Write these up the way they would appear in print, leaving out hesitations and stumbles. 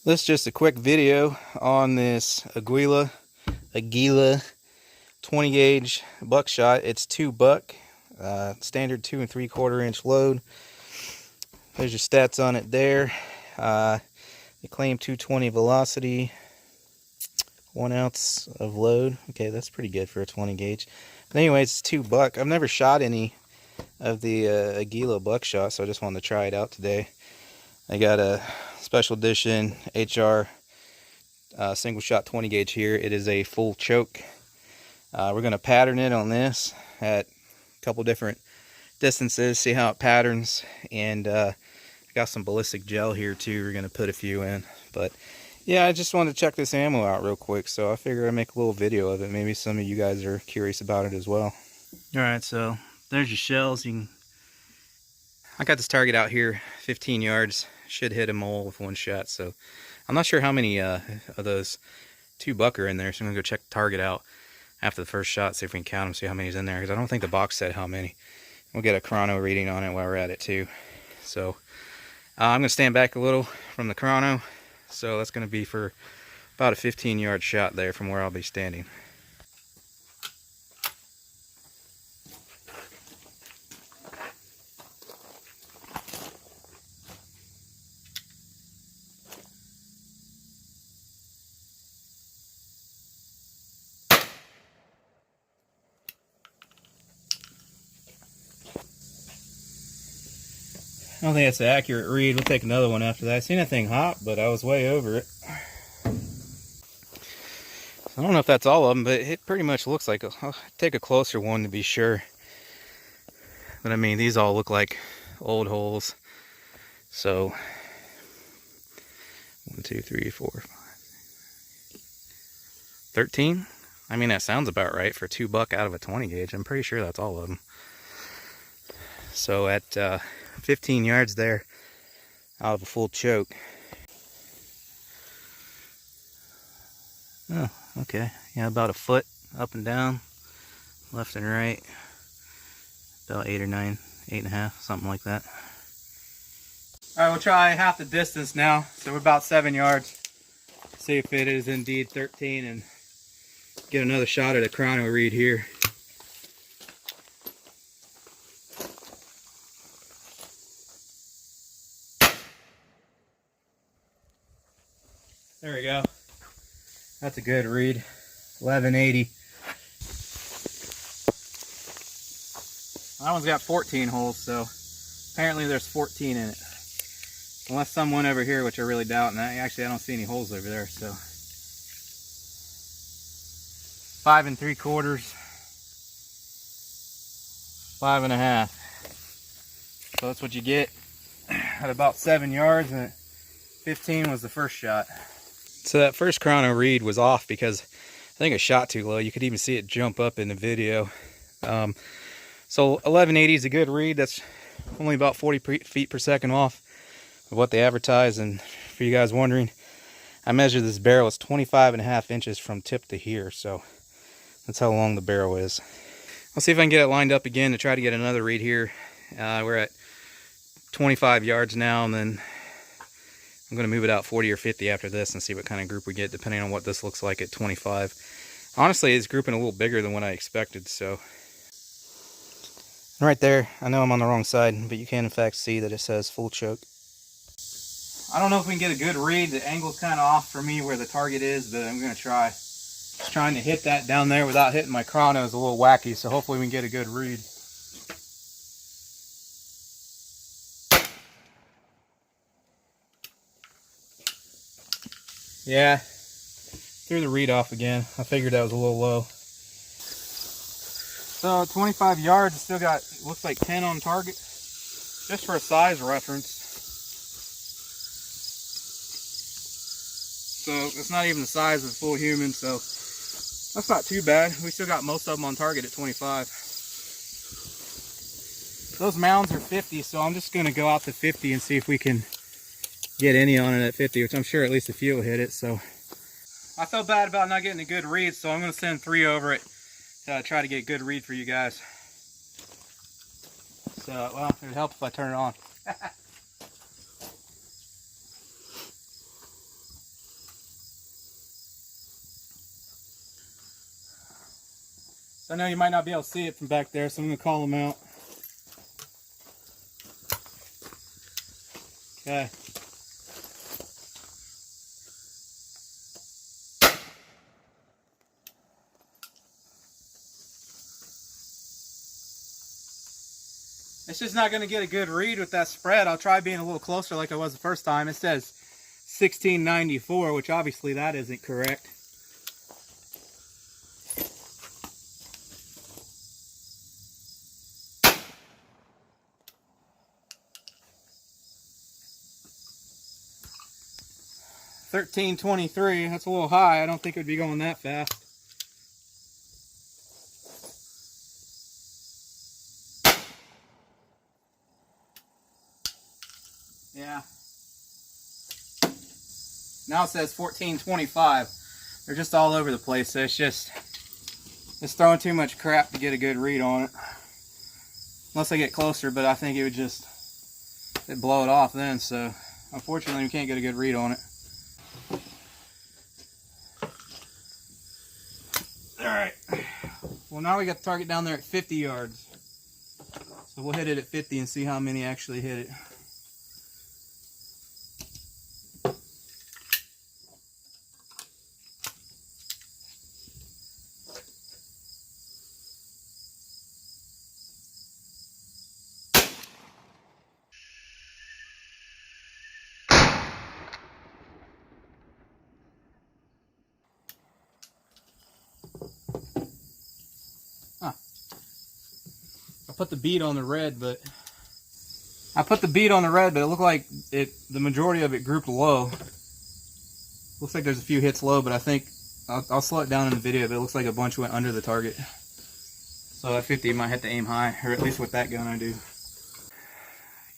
This is just a quick video on this Aguila 20 gauge buckshot. It's 2 buck, standard 2 3/4 inch load. There's your stats on it there. They claim 220 velocity, 1 ounce of load. Okay, that's pretty good for a 20 gauge. But anyways, it's 2 buck. I've never shot any of the Aguila buckshot, so I just wanted to try it out today. I got a special edition HR single shot 20 gauge here. It is a full choke. We're going to pattern it on this at a couple different distances, see how it patterns, and I got some ballistic gel here too. We're going to put a few in, but yeah, I just wanted to check this ammo out real quick, so I figured I'd make a little video of it. Maybe some of you guys are curious about it as well. Alright, so there's your shells. I got this target out here 15 yards. Should hit a mole with 1 shot, so I'm not sure how many of those 2 buck are in there, so I'm going to go check the target out after the first shot, see if we can count them, see how many's in there, because I don't think the box said how many. We'll get a chrono reading on it while we're at it too. So I'm going to stand back a little from the chrono, so that's going to be for about a 15-yard shot there from where I'll be standing. I don't think that's an accurate read. We'll take another one after that. I seen that thing hop, but I was way over it. I don't know if that's all of them, but it pretty much looks like I'll take a closer one to be sure. But I mean, these all look like old holes. So 1, 2, 3, 4, 5, 13. I mean, that sounds about right for 2 buck out of a 20 gauge. I'm pretty sure that's all of them. So at 15 yards there, out of a full choke. Oh, okay. Yeah, about a foot up and down, left and right. About 8 or 9, 8.5, something like that. All right, we'll try half the distance now. So we're about 7 yards. See if it is indeed 13 and get another shot at a chrono read here. There we go. That's a good read. 1180. That one's got 14 holes, so apparently there's 14 in it. Unless someone over here, which I really doubt, and actually I don't see any holes over there, so. 5 3/4. 5.5. So that's what you get at about 7 yards, and 15 was the first shot. So that first chrono read was off because I think I shot too low. You could even see it jump up in the video. So 1180 is a good read. That's only about 40 feet per second off of what they advertise. And for you guys wondering, I measured this barrel. It's 25.5 inches from tip to here. So that's how long the barrel is. I'll see if I can get it lined up again to try to get another read here. We're at 25 yards now, and then I'm going to move it out 40 or 50 after this and see what kind of group we get, depending on what this looks like at 25. Honestly, it's grouping a little bigger than what I expected, so. Right there, I know I'm on the wrong side, but you can in fact see that it says full choke. I don't know if we can get a good read. The angle's kind of off for me where the target is, but I'm going to try. Just trying to hit that down there without hitting my chrono is a little wacky, so hopefully we can get a good read. Yeah, threw the read off again. I figured that was a little low. So 25 yards, still got, looks like 10 on target. Just for a size reference. So it's not even the size of a full human, so that's not too bad. We still got most of them on target at 25. Those mounds are 50, so I'm just gonna go out to 50 and see if we can get any on it at 50, which I'm sure at least a few will hit it. So I felt bad about not getting a good read, so I'm going to send 3 over it to try to get a good read for you guys. So, well, it would help if I turn it on. So I know you might not be able to see it from back there, so I'm going to call them out. Okay. It's just not going to get a good read with that spread. I'll try being a little closer like I was the first time. It says 1694, which obviously that isn't correct. $13.23, that's a little high. I don't think it would be going that fast. Yeah. Now it says 14.25. They're just all over the place, so it's throwing too much crap to get a good read on it. Unless I get closer, but I think it would it'd blow it off then, so unfortunately we can't get a good read on it. Alright. Well, now we got the target down there at 50 yards. So we'll hit it at 50 and see how many actually hit it. Huh. I put the bead on the red, but it looked like the majority of it grouped low. Looks like there's a few hits low, but I think I'll slow it down in the video, but it looks like a bunch went under the target. So at 50 you might have to aim high, or at least with that gun I do.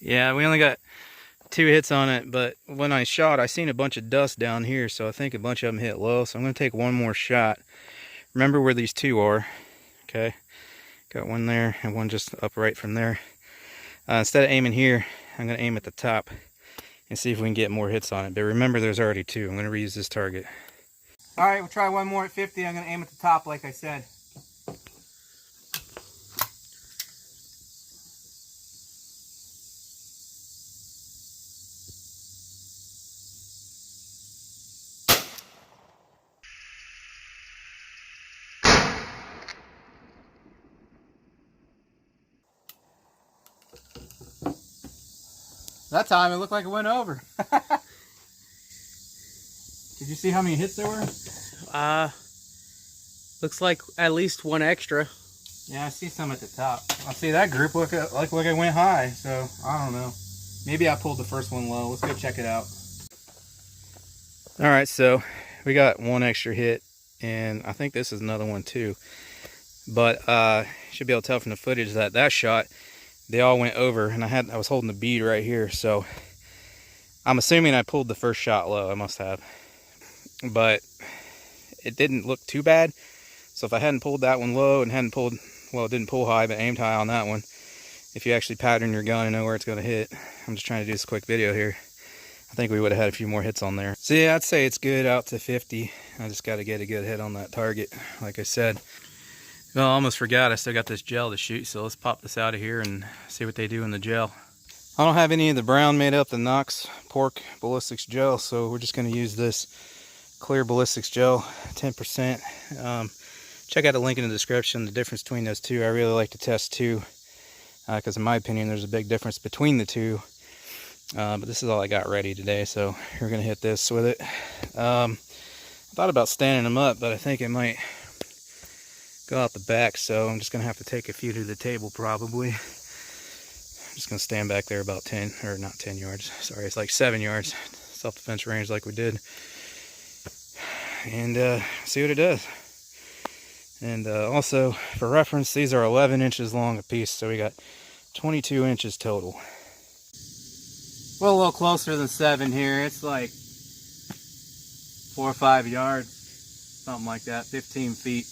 Yeah, we only got 2 hits on it, but when I shot I seen a bunch of dust down here, so I think a bunch of them hit low, so I'm going to take one more shot. Remember where these 2 are. Okay, got one there and one just up right from there. Instead of aiming here, I'm going to aim at the top and see if we can get more hits on it. But remember, there's already 2. I'm going to reuse this target. Alright, we'll try one more at 50. I'm going to aim at the top like I said. That time it looked like it went over. Did you see how many hits there were? Looks like at least 1 extra. Yeah, I see some at the top. I see that group look like it went high, so I don't know. Maybe I pulled the first one low. Let's go check it out. Alright, so we got 1 extra hit, and I think this is another one too. But should be able to tell from the footage that shot, they all went over, and I was holding the bead right here, so I'm assuming I pulled the first shot low. I must have. But it didn't look too bad. So if I hadn't pulled that one low and hadn't pulled, well, it didn't pull high, but aimed high on that one. If you actually pattern your gun and know where it's going to hit, I'm just trying to do this quick video here. I think we would have had a few more hits on there. So yeah, I'd say it's good out to 50. I just got to get a good hit on that target, like I said. Well, I almost forgot, I still got this gel to shoot, so let's pop this out of here and see what they do in the gel. I don't have any of the brown made up, the Knox Pork Ballistics gel, so we're just going to use this clear ballistics gel, 10%. Check out the link in the description, the difference between those 2. I really like to test 2, because in my opinion there's a big difference between the 2. But this is all I got ready today, so we're going to hit this with it. I thought about standing them up, but I think it might go out the back, so I'm just going to have to take a few to the table probably. I'm just going to stand back there about 10, or not 10 yards, sorry, it's like 7 yards, self-defense range like we did, and see what it does. And also, for reference, these are 11 inches long a piece, so we got 22 inches total. Well, a little closer than 7 here, it's like 4 or 5 yards, something like that, 15 feet.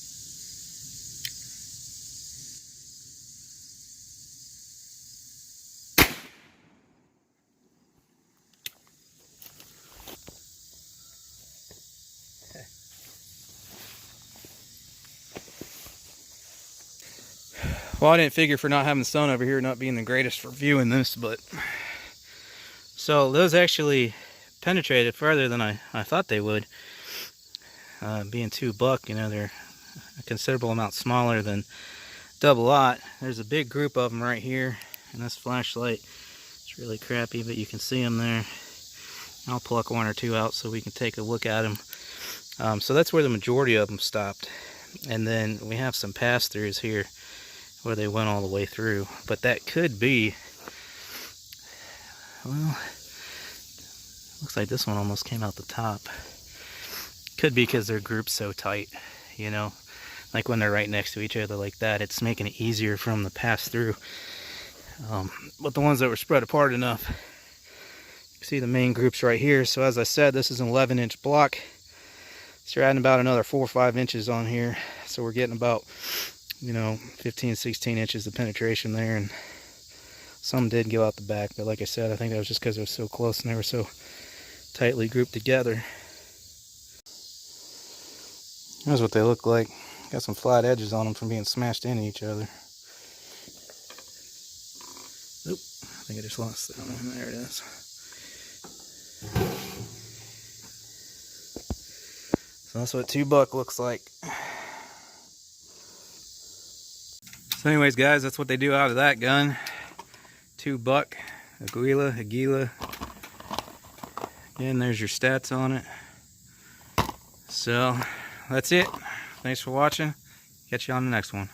Well, I didn't figure for not having the sun over here not being the greatest for viewing this, but So those actually penetrated further than I thought they would. Being 2 buck, you know, they're a considerable amount smaller than double aught. There's a big group of them right here, and this flashlight, it's really crappy, but you can see them there. I'll pluck 1 or 2 out so we can take a look at them. So that's where the majority of them stopped. And then we have some pass-throughs here where they went all the way through. But that could be, well, looks like this one almost came out the top. Could be because they're grouped so tight, you know, like when they're right next to each other like that, it's making it easier for them to pass through. But the ones that were spread apart enough, you can see the main groups right here. So as I said, this is an 11-inch block. So you're adding about another 4 or 5 inches on here. So we're getting about, you know, 15, 16 inches of penetration there. And some did go out the back, but like I said, I think that was just because it was so close and they were so tightly grouped together. Here's what they look like. Got some flat edges on them from being smashed into each other. Oop, I think I just lost that one. There it is. So that's what 2 buck looks like. so anyways, guys, that's what they do out of that gun. 2 buck, Aguila. Again, there's your stats on it. So that's it. Thanks for watching. Catch you on the next one.